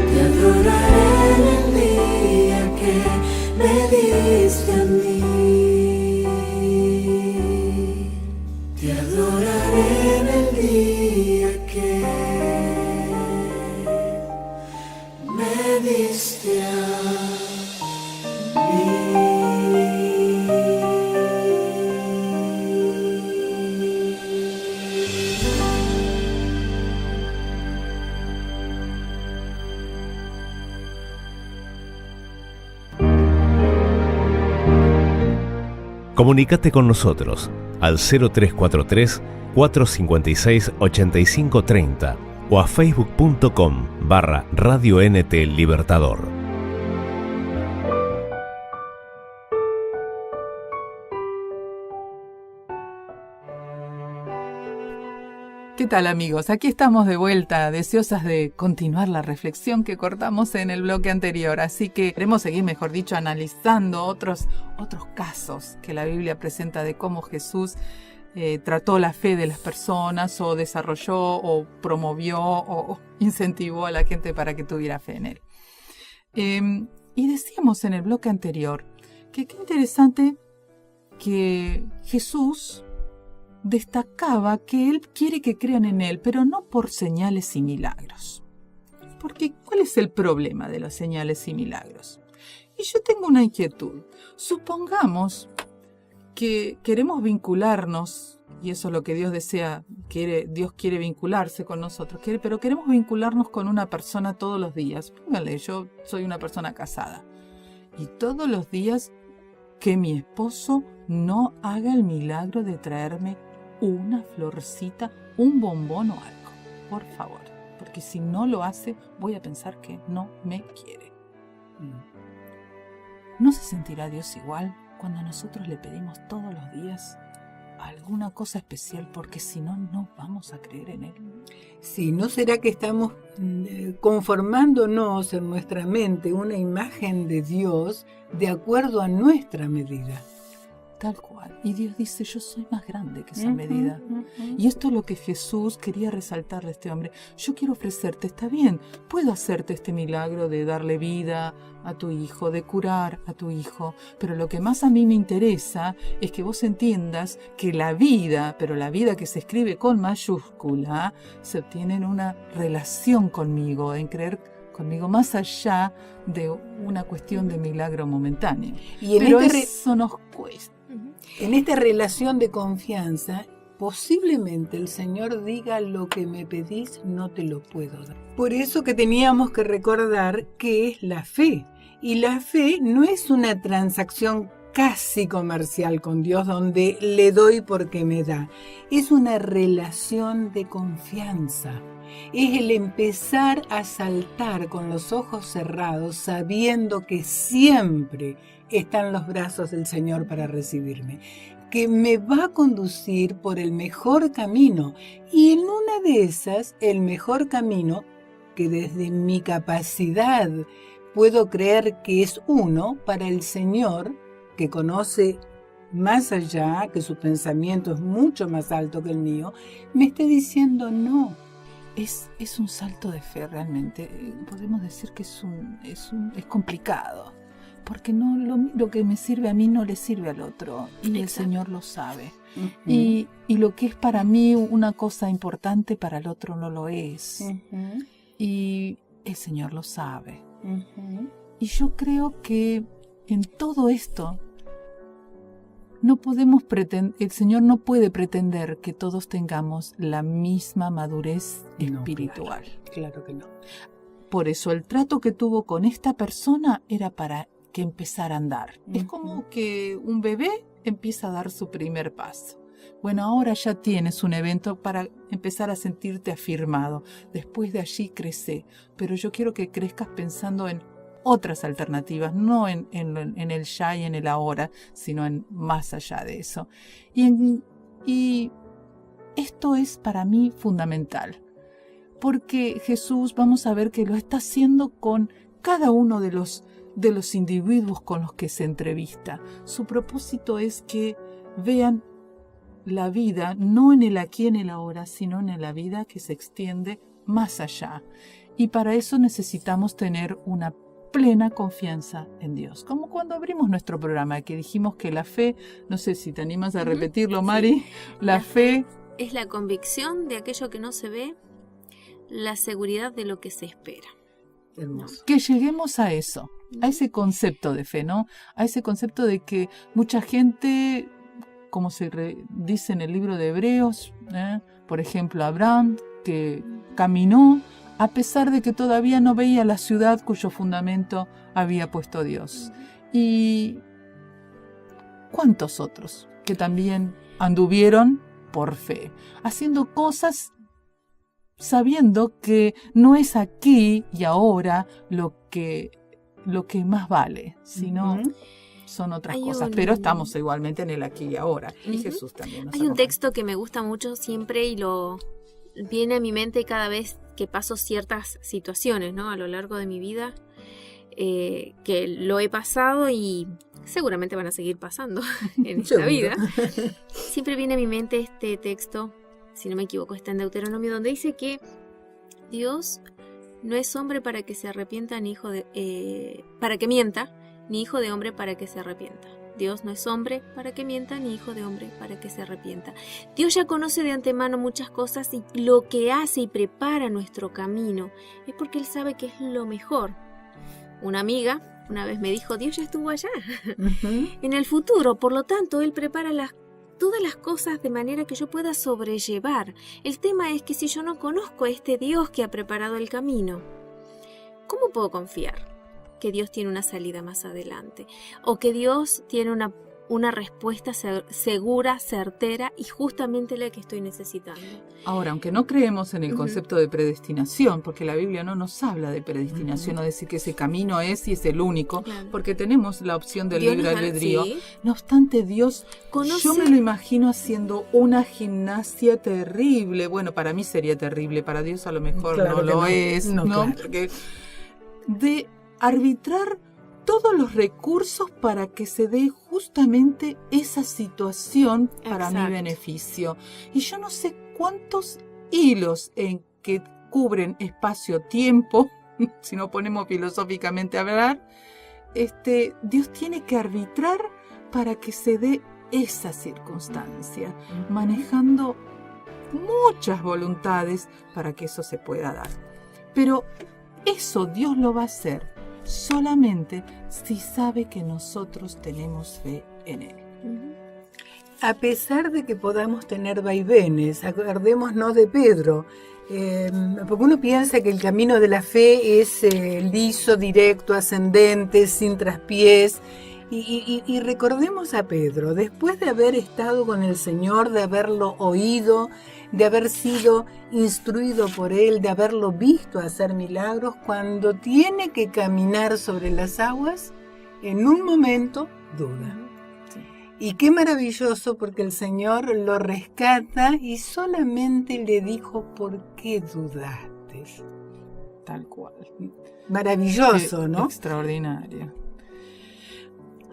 Te adoraré en el día que me diste a mí. Te adoraré en el día que me diste a mí. Comunícate con nosotros al 0343 456 8530 o a facebook.com/Radio NT Libertador. ¿Qué tal, amigos? Aquí estamos de vuelta, deseosas de continuar la reflexión que cortamos en el bloque anterior. Así que queremos seguir, mejor dicho, analizando otros casos que la Biblia presenta de cómo Jesús trató la fe de las personas, o desarrolló, o promovió, o incentivó a la gente para que tuviera fe en él. Y decíamos en el bloque anterior que qué interesante que Jesús destacaba que Él quiere que crean en Él, pero no por señales y milagros. Porque, ¿cuál es el problema de las señales y milagros? Y yo tengo una inquietud. Supongamos que queremos vincularnos, y eso es lo que Dios desea, Dios quiere vincularse con nosotros, pero queremos vincularnos con una persona todos los días. Póngale, yo soy una persona casada, y todos los días que mi esposo no haga el milagro de traerme una florcita, un bombón o algo, por favor, porque si no lo hace, voy a pensar que no me quiere. ¿No se sentirá Dios igual cuando nosotros le pedimos todos los días alguna cosa especial? Porque si no, no vamos a creer en Él. Sí, ¿no será que estamos conformándonos en nuestra mente una imagen de Dios de acuerdo a nuestra medida? Tal cual. Y Dios dice, yo soy más grande que esa medida. Y esto es lo que Jesús quería resaltarle a este hombre. Yo quiero ofrecerte, está bien, puedo hacerte este milagro de darle vida a tu hijo, de curar a tu hijo, pero lo que más a mí me interesa es que vos entiendas que la vida, pero la vida que se escribe con mayúscula, se obtiene en una relación conmigo, en creer conmigo más allá de una cuestión de milagro momentáneo. Y en pero eso nos cuesta. En esta relación de confianza, posiblemente el Señor diga: lo que me pedís no te lo puedo dar. Por eso que teníamos que recordar qué es la fe. Y la fe no es una transacción casi comercial con Dios donde le doy porque me da. Es una relación de confianza. Es el empezar a saltar con los ojos cerrados, sabiendo que siempre están los brazos del Señor para recibirme, que me va a conducir por el mejor camino, y en una de esas, el mejor camino, que desde mi capacidad puedo creer que es uno, para el Señor, que conoce más allá, que su pensamiento es mucho más alto que el mío, me está diciendo no. Es un salto de fe realmente. Podemos decir que es complicado, porque no lo que me sirve a mí no le sirve al otro, y Exacto. El Señor lo sabe. Y lo que es para mí una cosa importante, para el otro no lo es. Y el Señor lo sabe. Y yo creo que en todo esto no podemos el Señor no puede pretender que todos tengamos la misma madurez espiritual. Claro que no. Por eso el trato que tuvo con esta persona era para que empezara a andar. Es como que un bebé empieza a dar su primer paso. Bueno, ahora ya tienes un evento para empezar a sentirte afirmado. Después de allí crece. Pero yo quiero que crezcas pensando en otras alternativas, no en el ya y en el ahora, sino en más allá de eso. Y esto es para mí fundamental, porque Jesús, vamos a ver que lo está haciendo con cada uno de los individuos con los que se entrevista. Su propósito es que vean la vida no en el aquí, en el ahora, sino en la vida que se extiende más allá. Y para eso necesitamos tener una plena confianza en Dios. Como cuando abrimos nuestro programa, que dijimos que la fe, no sé si te animas a repetirlo, Mari, sí. La fe es la convicción de aquello que no se ve, la seguridad de lo que se espera. Hermoso. Que lleguemos a eso, a ese concepto de fe, ¿no? A ese concepto de que mucha gente, como se dice en el libro de Hebreos, por ejemplo, Abraham, que caminó a pesar de que todavía no veía la ciudad cuyo fundamento había puesto Dios. Y ¿cuántos otros que también anduvieron por fe, haciendo cosas sabiendo que no es aquí y ahora lo que más vale, sino son otras cosas, pero estamos igualmente en el aquí y ahora. Y Jesús también nos Hay un texto que me gusta mucho siempre y lo viene a mi mente cada vez que paso ciertas situaciones, ¿no? A lo largo de mi vida, que lo he pasado y seguramente van a seguir pasando en esta vida. Siempre viene a mi mente este texto, si no me equivoco, está en Deuteronomio, donde dice que Dios no es hombre para que se arrepienta, ni hijo para que mienta, ni hijo de hombre para que se arrepienta. Dios no es hombre para que mienta, ni hijo de hombre para que se arrepienta. Dios ya conoce de antemano muchas cosas y lo que hace y prepara nuestro camino es porque Él sabe que es lo mejor. Una amiga una vez me dijo, Dios ya estuvo allá, en el futuro, por lo tanto Él prepara todas las cosas de manera que yo pueda sobrellevar. El tema es que si yo no conozco a este Dios que ha preparado el camino, ¿cómo puedo confiar que Dios tiene una salida más adelante? O que Dios tiene una respuesta segura, certera y justamente la que estoy necesitando. Ahora, aunque no creemos en el concepto de predestinación, porque la Biblia no nos habla de predestinación, no decir que ese camino es y es el único, Claro. porque tenemos la opción del Dios libre nos da- albedrío. sí. No obstante, Dios, Conoce- yo me lo imagino haciendo una gimnasia terrible. Bueno, para mí sería terrible, para Dios a lo mejor Claro no que lo no. es, No, ¿no? claro. Porque de arbitrar todos los recursos para que se dé justamente esa situación para mi Exacto. beneficio. Y yo no sé cuántos hilos en que cubren espacio-tiempo, si nos ponemos filosóficamente a hablar, Dios tiene que arbitrar para que se dé esa circunstancia, manejando muchas voluntades para que eso se pueda dar. Pero eso Dios lo va a hacer solamente si sabe que nosotros tenemos fe en Él. A pesar de que podamos tener vaivenes, acordémonos de Pedro, porque uno piensa que el camino de la fe es liso, directo, ascendente, sin traspiés, y recordemos a Pedro, después de haber estado con el Señor, de haberlo oído, de haber sido instruido por Él, de haberlo visto hacer milagros, cuando tiene que caminar sobre las aguas, en un momento duda. Y qué maravilloso porque el Señor lo rescata y solamente le dijo, ¿por qué dudaste? Tal cual. Maravilloso, ¿no? Extraordinario.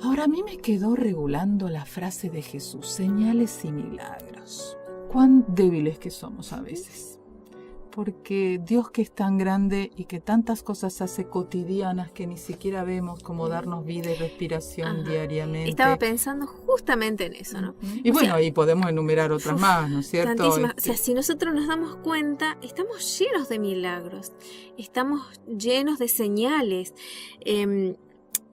Ahora a mí me quedó regulando la frase de Jesús, señales y milagros. Cuán débiles que somos a veces. Porque Dios, que es tan grande y que tantas cosas hace cotidianas que ni siquiera vemos, como darnos vida y respiración Ajá. diariamente. Estaba pensando justamente en eso, ¿no? Y bueno, O sea, ahí podemos enumerar otras más, ¿no es cierto? Tantísimas. O sea, si nosotros nos damos cuenta, estamos llenos de milagros, estamos llenos de señales.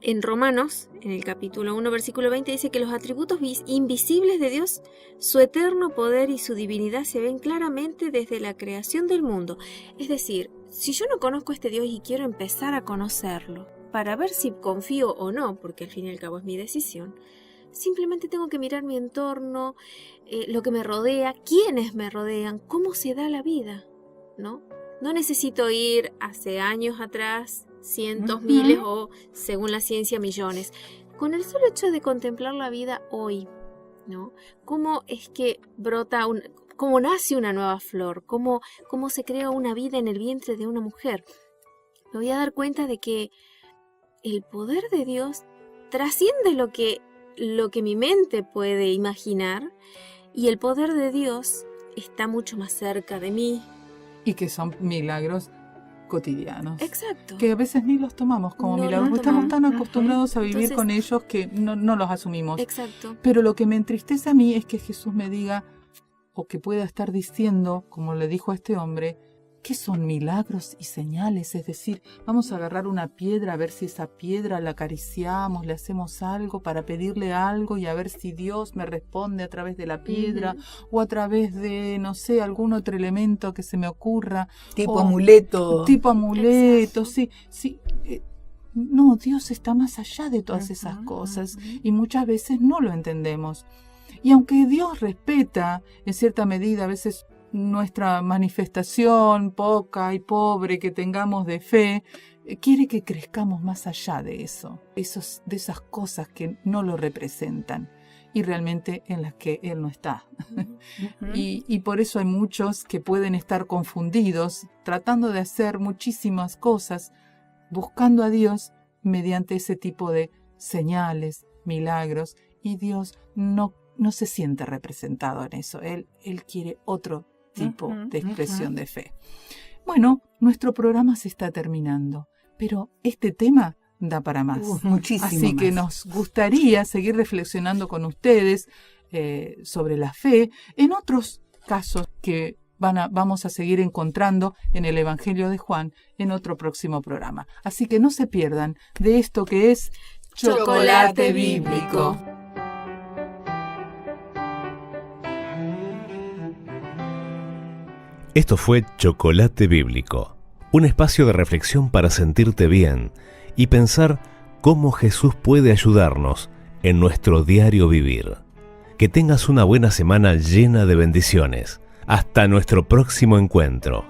En Romanos, en el capítulo 1, versículo 20, dice que los atributos invisibles de Dios, su eterno poder y su divinidad se ven claramente desde la creación del mundo. Es decir, si yo no conozco a este Dios y quiero empezar a conocerlo, para ver si confío o no, porque al fin y al cabo es mi decisión, simplemente tengo que mirar mi entorno, lo que me rodea, quiénes me rodean, cómo se da la vida, ¿no? No necesito ir hace años atrás, cientos, miles o, según la ciencia, millones. Con el solo hecho de contemplar la vida hoy, ¿no? ¿Cómo es que brota, cómo nace una nueva flor? ¿Cómo se crea una vida en el vientre de una mujer? Me voy a dar cuenta de que el poder de Dios trasciende lo que mi mente puede imaginar, y el poder de Dios está mucho más cerca de mí. Y que son milagros cotidianos. Exacto. Que a veces ni los tomamos como No milagros, los porque estamos tan tomamos. acostumbrados a vivir Entonces- con ellos que no los asumimos. Exacto. Pero lo que me entristece a mí es que Jesús me diga, o que pueda estar diciendo, como le dijo a este hombre, ¿qué son milagros y señales? Es decir, vamos a agarrar una piedra, a ver si esa piedra la acariciamos, le hacemos algo para pedirle algo y a ver si Dios me responde a través de la piedra o a través de, no sé, algún otro elemento que se me ocurra. Tipo O- amuleto. Tipo amuleto, Exacto. sí. No, Dios está más allá de todas esas cosas y muchas veces no lo entendemos. Y aunque Dios respeta en cierta medida a veces nuestra manifestación poca y pobre que tengamos de fe, quiere que crezcamos más allá de eso, de esas cosas que no lo representan y realmente en las que Él no está. Y por eso hay muchos que pueden estar confundidos, tratando de hacer muchísimas cosas, buscando a Dios mediante ese tipo de señales, milagros, y Dios no se siente representado en eso. Él quiere otro tipo de expresión de fe. Bueno, nuestro programa se está terminando, pero este tema da para más. Muchísimo Así que más. nos gustaría seguir reflexionando con ustedes sobre la fe en otros casos que vamos a seguir encontrando en el Evangelio de Juan en otro próximo programa. Así que no se pierdan de esto que es Chocolate Bíblico. Esto fue Chocolate Bíblico, un espacio de reflexión para sentirte bien y pensar cómo Jesús puede ayudarnos en nuestro diario vivir. Que tengas una buena semana llena de bendiciones. Hasta nuestro próximo encuentro.